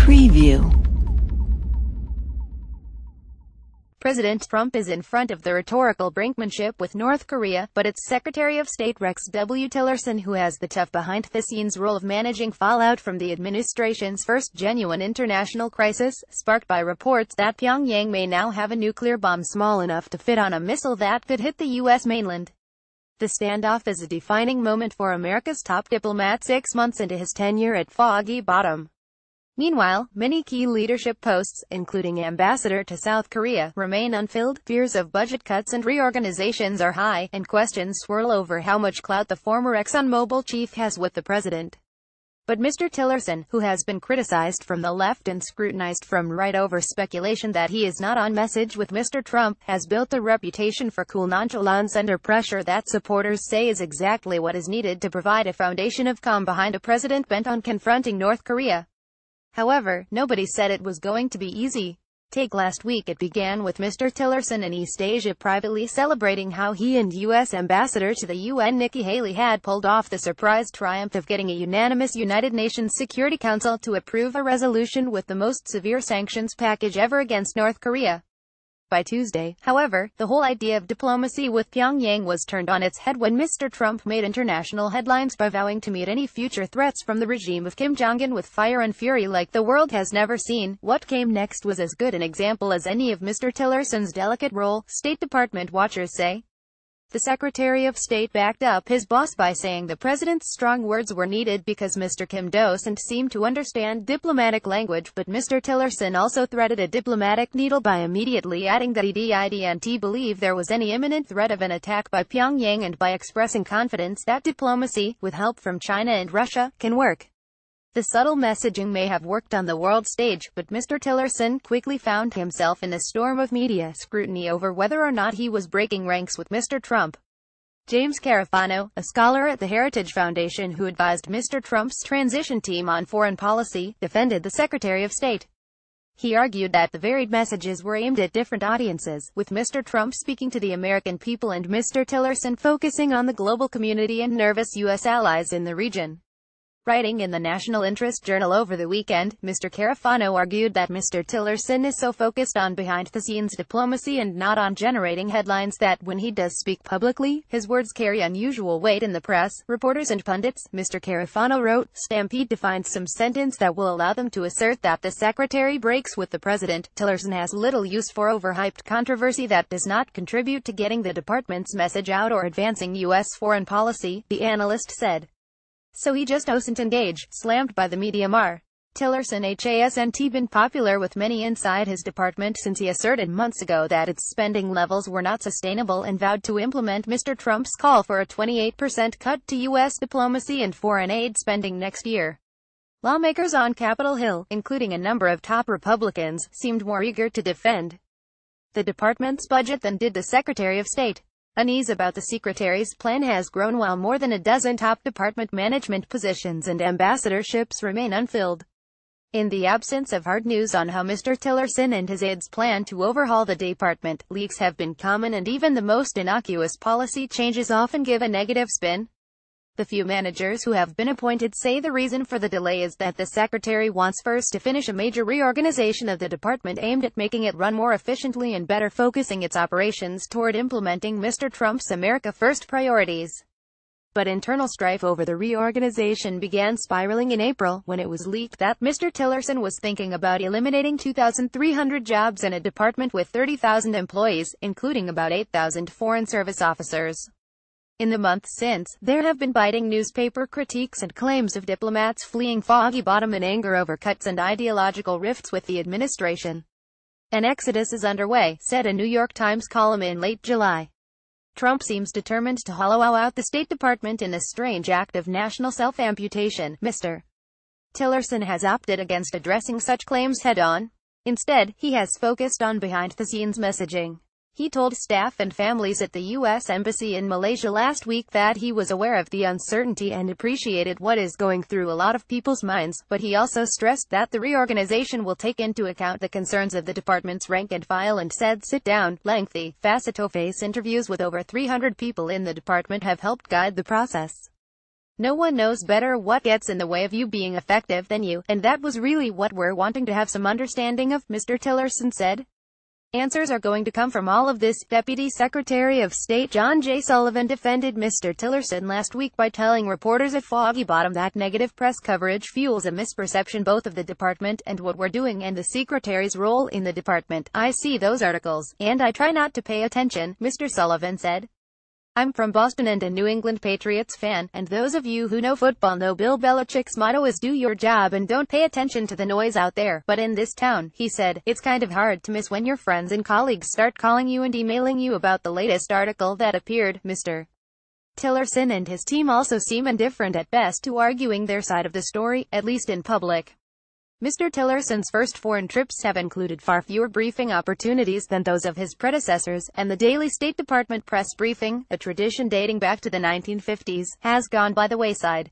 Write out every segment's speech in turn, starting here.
Preview. President Trump is in front of the rhetorical brinkmanship with North Korea, but it's Secretary of State Rex W. Tillerson who has the tough behind-the-scenes role of managing fallout from the administration's first genuine international crisis, sparked by reports that Pyongyang may now have a nuclear bomb small enough to fit on a missile that could hit the U.S. mainland. The standoff is a defining moment for America's top diplomat 6 months into his tenure at Foggy Bottom. Meanwhile, many key leadership posts, including ambassador to South Korea, remain unfilled, fears of budget cuts and reorganizations are high, and questions swirl over how much clout the former ExxonMobil chief has with the president. But Mr. Tillerson, who has been criticized from the left and scrutinized from right over speculation that he is not on message with Mr. Trump, has built a reputation for cool nonchalance under pressure that supporters say is exactly what is needed to provide a foundation of calm behind a president bent on confronting North Korea. However, nobody said it was going to be easy. Take last week. It began with Mr. Tillerson in East Asia privately celebrating how he and U.S. Ambassador to the UN Nikki Haley had pulled off the surprise triumph of getting a unanimous United Nations Security Council to approve a resolution with the most severe sanctions package ever against North Korea. By Tuesday, however, the whole idea of diplomacy with Pyongyang was turned on its head when Mr. Trump made international headlines by vowing to meet any future threats from the regime of Kim Jong-un with fire and fury like the world has never seen. What came next was as good an example as any of Mr. Tillerson's delicate role, State Department watchers say. The Secretary of State backed up his boss by saying the president's strong words were needed because Mr. Kim doesn't seem to understand diplomatic language, but Mr. Tillerson also threaded a diplomatic needle by immediately adding that he didn't believe there was any imminent threat of an attack by Pyongyang and by expressing confidence that diplomacy, with help from China and Russia, can work. The subtle messaging may have worked on the world stage, but Mr. Tillerson quickly found himself in a storm of media scrutiny over whether or not he was breaking ranks with Mr. Trump. James Carafano, a scholar at the Heritage Foundation who advised Mr. Trump's transition team on foreign policy, defended the Secretary of State. He argued that the varied messages were aimed at different audiences, with Mr. Trump speaking to the American people and Mr. Tillerson focusing on the global community and nervous U.S. allies in the region. Writing in the National Interest Journal over the weekend, Mr. Carafano argued that Mr. Tillerson is so focused on behind-the-scenes diplomacy and not on generating headlines that, when he does speak publicly, his words carry unusual weight in the press, reporters and pundits. Mr. Carafano wrote, "Stampede defines some sentence that will allow them to assert that the secretary breaks with the president. Tillerson has little use for overhyped controversy that does not contribute to getting the department's message out or advancing U.S. foreign policy," the analyst said. So he just doesn't engage, slammed by the media. Tillerson hasn't been popular with many inside his department since he asserted months ago that its spending levels were not sustainable and vowed to implement Mr. Trump's call for a 28% cut to U.S. diplomacy and foreign aid spending next year. Lawmakers on Capitol Hill, including a number of top Republicans, seemed more eager to defend the department's budget than did the Secretary of State. Unease about the secretary's plan has grown while more than a dozen top department management positions and ambassadorships remain unfilled. In the absence of hard news on how Mr. Tillerson and his aides plan to overhaul the department, leaks have been common and even the most innocuous policy changes often give a negative spin. The few managers who have been appointed say the reason for the delay is that the secretary wants first to finish a major reorganization of the department aimed at making it run more efficiently and better focusing its operations toward implementing Mr. Trump's America First priorities. But internal strife over the reorganization began spiraling in April, when it was leaked that Mr. Tillerson was thinking about eliminating 2,300 jobs in a department with 30,000 employees, including about 8,000 Foreign Service officers. In the months since, there have been biting newspaper critiques and claims of diplomats fleeing Foggy Bottom in anger over cuts and ideological rifts with the administration. An exodus is underway, said a New York Times column in late July. Trump seems determined to hollow out the State Department in a strange act of national self-amputation. Mr. Tillerson has opted against addressing such claims head-on. Instead, he has focused on behind-the-scenes messaging. He told staff and families at the U.S. Embassy in Malaysia last week that he was aware of the uncertainty and appreciated what is going through a lot of people's minds, but he also stressed that the reorganization will take into account the concerns of the department's rank and file and said sit-down, lengthy, face-to-face interviews with over 300 people in the department have helped guide the process. No one knows better what gets in the way of you being effective than you, and that was really what we're wanting to have some understanding of, Mr. Tillerson said. Answers are going to come from all of this. Deputy Secretary of State John J. Sullivan defended Mr. Tillerson last week by telling reporters at Foggy Bottom that negative press coverage fuels a misperception both of the department and what we're doing and the secretary's role in the department. I see those articles, and I try not to pay attention, Mr. Sullivan said. I'm from Boston and a New England Patriots fan, and those of you who know football know Bill Belichick's motto is do your job and don't pay attention to the noise out there. But in this town, he said, it's kind of hard to miss when your friends and colleagues start calling you and emailing you about the latest article that appeared. Mr. Tillerson and his team also seem indifferent at best to arguing their side of the story, at least in public. Mr. Tillerson's first foreign trips have included far fewer briefing opportunities than those of his predecessors, and the daily State Department press briefing, a tradition dating back to the 1950s, has gone by the wayside.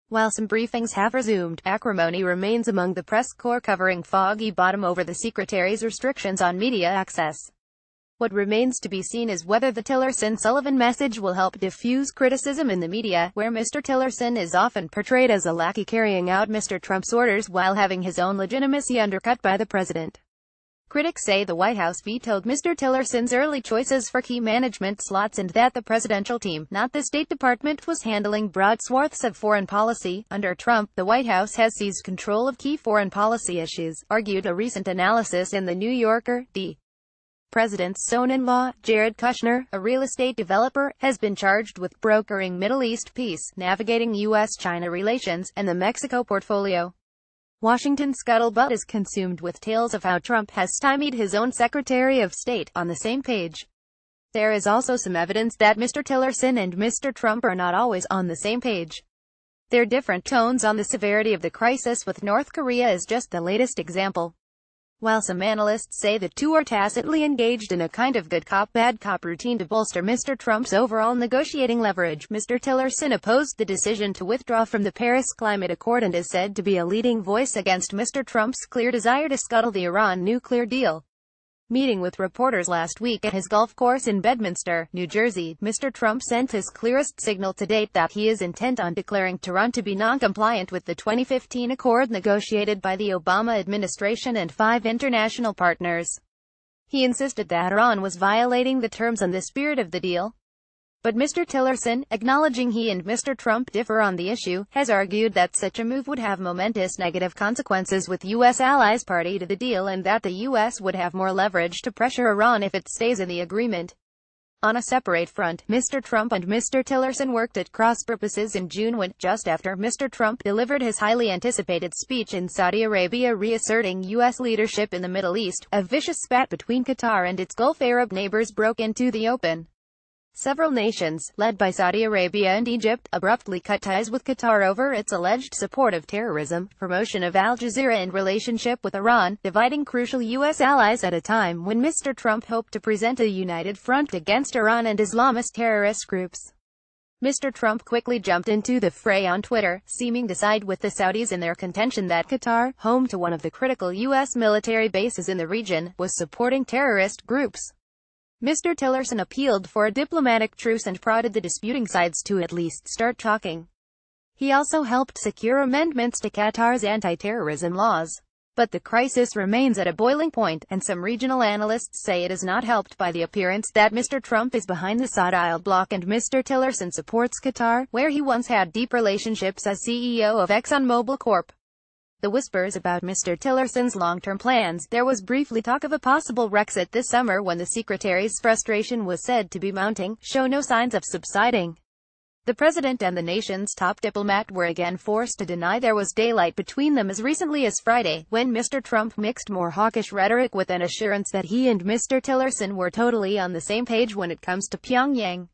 While some briefings have resumed, acrimony remains among the press corps covering Foggy Bottom over the Secretary's restrictions on media access. What remains to be seen is whether the Tillerson-Sullivan message will help diffuse criticism in the media, where Mr. Tillerson is often portrayed as a lackey carrying out Mr. Trump's orders while having his own legitimacy undercut by the president. Critics say the White House vetoed Mr. Tillerson's early choices for key management slots and that the presidential team, not the State Department, was handling broad swaths of foreign policy. Under Trump, the White House has seized control of key foreign policy issues, argued a recent analysis in The New Yorker. The president's son-in-law, Jared Kushner, a real estate developer, has been charged with brokering Middle East peace, navigating U.S.-China relations, and the Mexico portfolio. Washington scuttlebutt is consumed with tales of how Trump has stymied his own Secretary of State. On the same page, there is also some evidence that Mr. Tillerson and Mr. Trump are not always on the same page. Their different tones on the severity of the crisis with North Korea is just the latest example. While some analysts say the two are tacitly engaged in a kind of good cop bad cop routine to bolster Mr. Trump's overall negotiating leverage, Mr. Tillerson opposed the decision to withdraw from the Paris Climate Accord and is said to be a leading voice against Mr. Trump's clear desire to scuttle the Iran nuclear deal. Meeting with reporters last week at his golf course in Bedminster, New Jersey, Mr. Trump sent his clearest signal to date that he is intent on declaring Tehran to be non-compliant with the 2015 accord negotiated by the Obama administration and 5 international partners. He insisted that Iran was violating the terms and the spirit of the deal. But Mr. Tillerson, acknowledging he and Mr. Trump differ on the issue, has argued that such a move would have momentous negative consequences with U.S. allies party to the deal and that the U.S. would have more leverage to pressure Iran if it stays in the agreement. On a separate front, Mr. Trump and Mr. Tillerson worked at cross purposes in June when, just after Mr. Trump delivered his highly anticipated speech in Saudi Arabia reasserting U.S. leadership in the Middle East, a vicious spat between Qatar and its Gulf Arab neighbors broke into the open. Several nations, led by Saudi Arabia and Egypt, abruptly cut ties with Qatar over its alleged support of terrorism, promotion of Al Jazeera and relationship with Iran, dividing crucial U.S. allies at a time when Mr. Trump hoped to present a united front against Iran and Islamist terrorist groups. Mr. Trump quickly jumped into the fray on Twitter, seeming to side with the Saudis in their contention that Qatar, home to one of the critical U.S. military bases in the region, was supporting terrorist groups. Mr. Tillerson appealed for a diplomatic truce and prodded the disputing sides to at least start talking. He also helped secure amendments to Qatar's anti-terrorism laws. But the crisis remains at a boiling point, and some regional analysts say it is not helped by the appearance that Mr. Trump is behind the Saudite bloc and Mr. Tillerson supports Qatar, where he once had deep relationships as CEO of ExxonMobil Corp. The whispers about Mr. Tillerson's long-term plans. There was briefly talk of a possible Brexit this summer when the secretary's frustration was said to be mounting, show no signs of subsiding. The president and the nation's top diplomat were again forced to deny there was daylight between them as recently as Friday, when Mr. Trump mixed more hawkish rhetoric with an assurance that he and Mr. Tillerson were totally on the same page when it comes to Pyongyang.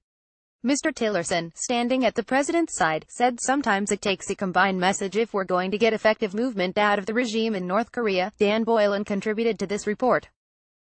Mr. Tillerson, standing at the president's side, said sometimes it takes a combined message if we're going to get effective movement out of the regime in North Korea. Dan Boylan contributed to this report.